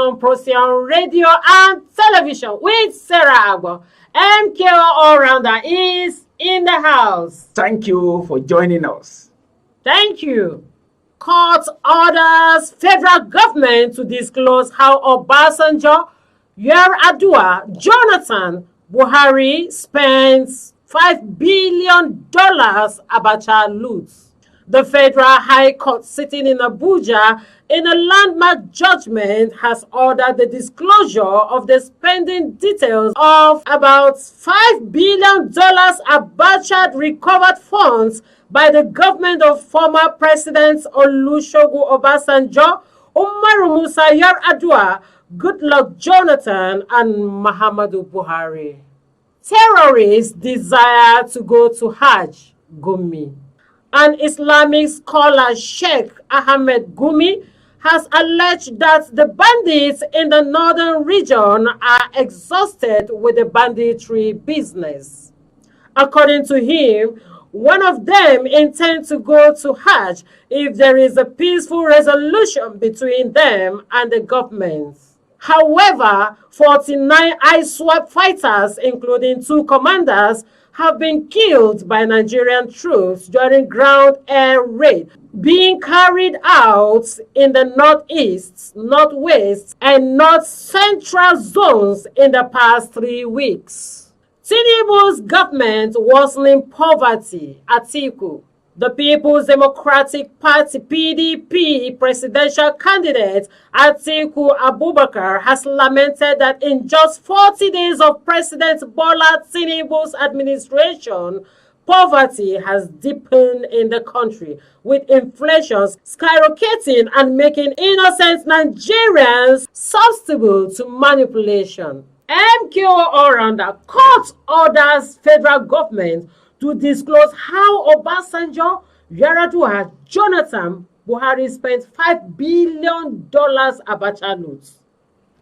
on Procyon Radio and Television with Sarah Agbo. MKO All-Rounder is in the house. Thank you for joining us. Thank you. Court orders federal government to disclose how Obasanjo, Yar'Adua, Jonathan, Buhari spends $5 billion Abacha loot. The Federal High Court sitting in Abuja in a landmark judgment has ordered the disclosure of the spending details of about $5 billion Abacha recovered funds by the government of former Presidents Olusegun Obasanjo, Umaru Musa Yar'Adua, Goodluck Jonathan, and Muhammadu Buhari. Terrorists desire to go to Hajj Gumi. An Islamic scholar, Sheikh Ahmed Gumi, has alleged that the bandits in the northern region are exhausted with the banditry business. According to him, one of them intends to go to Hajj if there is a peaceful resolution between them and the government. However, 49 ISWAP fighters, including 2 commanders, have been killed by Nigerian troops during ground-air raid being carried out in the northeast, northwest, and north-central zones in the past 3 weeks. TINUBU'S government worsening poverty. Atiku. The People's Democratic Party (PDP) presidential candidate Atiku Abubakar has lamented that in just 40 days of President Bola Tinubu's administration, poverty has deepened in the country, with inflation skyrocketing and making innocent Nigerians susceptible to manipulation. MKO All-Rounder court orders federal government to disclose how Obasanjo, Yar'Adua, Jonathan, Buhari spent $5 billion Abacha loot.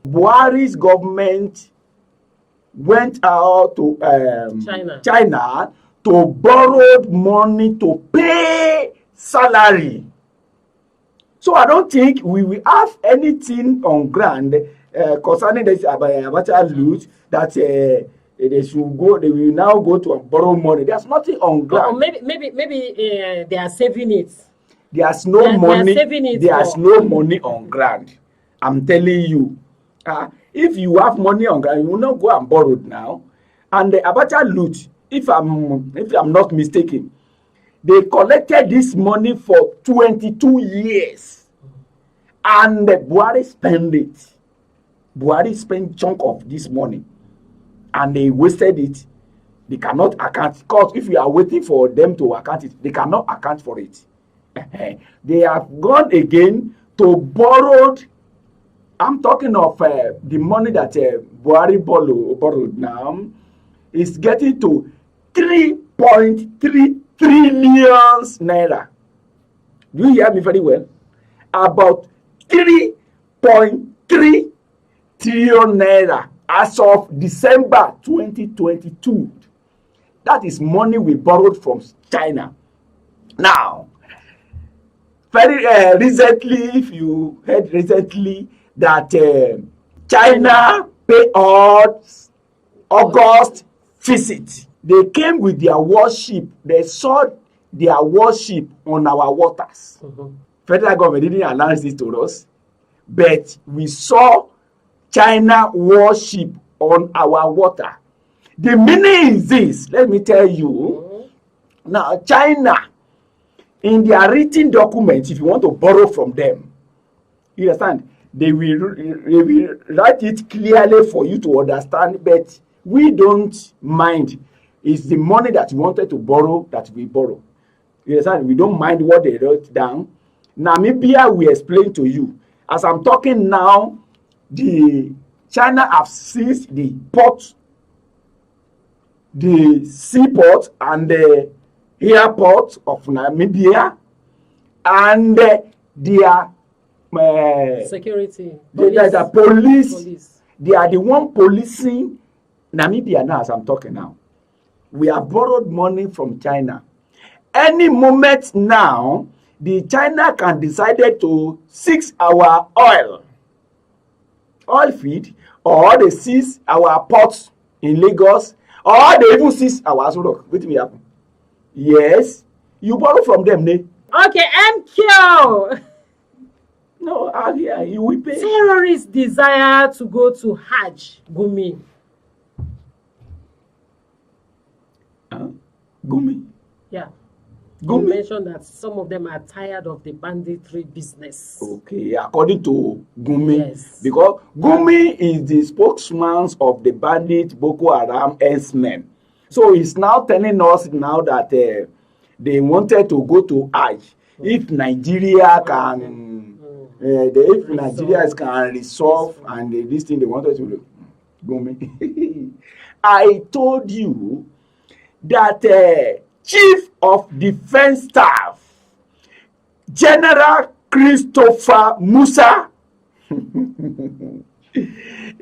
Buhari's government went out to China to borrow money to pay salary. So I don't think we will have anything on ground concerning this Abacha loot that they should go. They will now go to borrow money. There's nothing on ground. Or maybe they are saving it. There's no money. There's no money on ground. I'm telling you. If you have money on ground, you will not go and borrow it now. And the Abacha loot, if I'm not mistaken, they collected this money for 22 years, and Buhari spent it. Buhari spent chunk of this money, and they wasted it. They cannot account, because if you are waiting for them to account it, they cannot account for it. They have gone again to borrowed. I'm talking of the money that Buhari borrowed now is getting to 3.3 trillion naira. Do you hear me very well? About 3.3 trillion naira as of December 2022. That is money we borrowed from China. Now, very recently, if you heard recently, that China paid us August visit. They came with their warship. They saw their warship on our waters. Federal government didn't announce this to us, but we saw China warship on our water. The meaning is this. Let me tell you. Now, China, in their written documents, if you want to borrow from them, you understand, they will write it clearly for you to understand, but we don't mind. It's the money that we wanted to borrow that we borrow. You understand? We don't mind what they wrote down. Namibia, we explain to you. As I'm talking now, the China have seized the port, the seaport, and the airport of Namibia, and their security. The police. They are the one policing Namibia now. As I'm talking now, we have borrowed money from China. Any moment now, the China can decide to seize our oil. oil field, or they seize our ports in Lagos, or they even seize our Aso Rock. Wetin will happen? Yes, you borrow from them, ne? Okay, MQ. No, yeah, you will pay. Terrorists desire to go to Hajj Gumi. Gumi. Yeah. Gumi. You mentioned that some of them are tired of the banditry business. Okay, according to Gumi, Yes. because Gumi is the spokesman of the bandit Boko Haram herdsmen. So he's now telling us now that they wanted to go to Hajj. If Nigeria can, if Nigeria can resolve and this thing they wanted to do. Gumi. I told you that Chief of Defense Staff, General Christopher Musa, the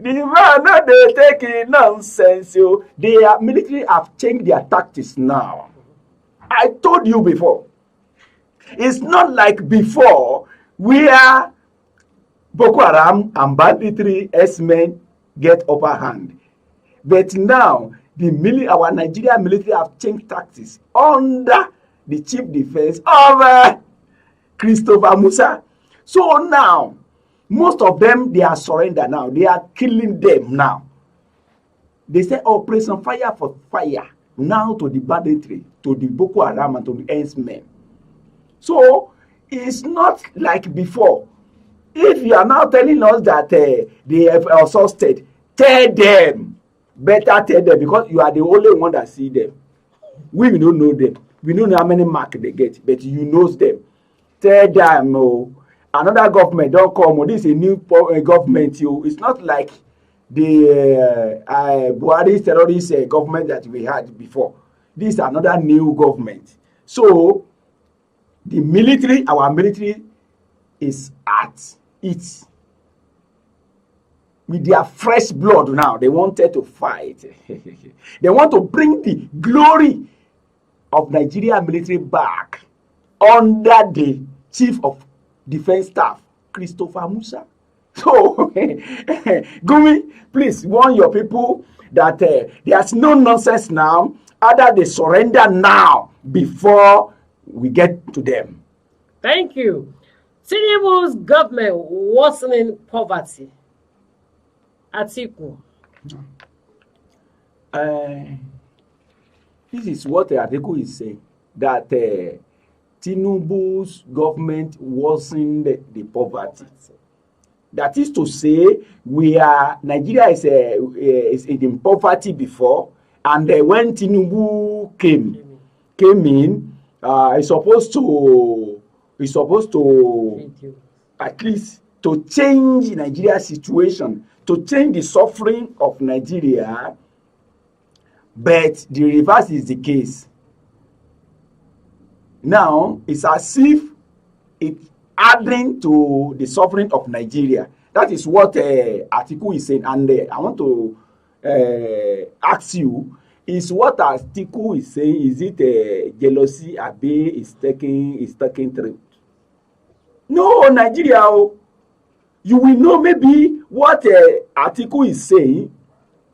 man no dey take nonsense. Their military have changed their tactics now. I told you before. It's not like before where Boko Haram and banditry herdsmen get upper hand. But now our Nigerian military have changed tactics under the chief defense of Christopher Musa. So now, most of them, they are surrender now. They are killing them now. They say Operation Fire for Fire now to the banditry, to the Boko Haram and to the herdsmen. So it's not like before. If you are now telling us that they have exhausted, tell them. Better tell them, because you are the only one that see them. We don't know them. We don't know how many marks they get, but you know them. Tell them, another government don't come. This is a new government. It's not like the Buhari's terrorist government that we had before. This is another new government. So the military, our military, is at it. With their fresh blood now, they wanted to fight. They want to bring the glory of Nigeria military back under the Chief of Defense Staff, Christopher Musa. So, Gumi, please warn your people that there's no nonsense now. Either they surrender now before we get to them. Thank you. TINUBU'S government worsening poverty. Atiku. This is what the article is saying, that TINUBU'S government worsened the poverty. That is to say, Nigeria is in poverty before, and when Tinubu came in, is supposed to at least to change Nigeria's situation, to change the suffering of Nigeria, but the reverse is the case. Now, it's as if it's adding to the suffering of Nigeria. That is what article is saying. And I want to ask you, is what article is saying, is it jealousy, Abe is taking truth? No, Nigeria, you will know maybe what article is saying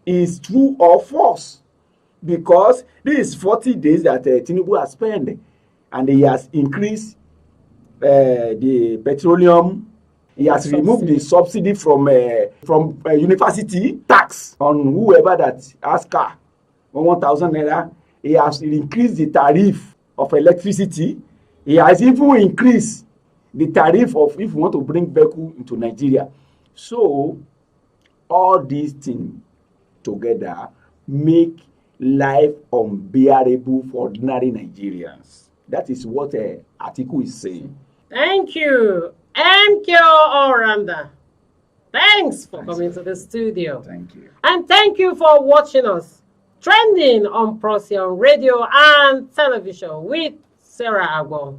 is true or false, because this is 40 days that Tinubu has spent, and he has increased the petroleum. He has removed the subsidy from university tax on whoever that has car, 1,000 naira. He has increased the tariff of electricity. He has even increased the tariff of if you want to bring vehicle into Nigeria. So all these things together make life unbearable for ordinary Nigerians. That is what the article is saying. Thank you, MQ Oranda. Thanks for coming to the studio. Thank you. And thank you for watching us. Trending on Procyon Radio and Television with Sarah Agbo.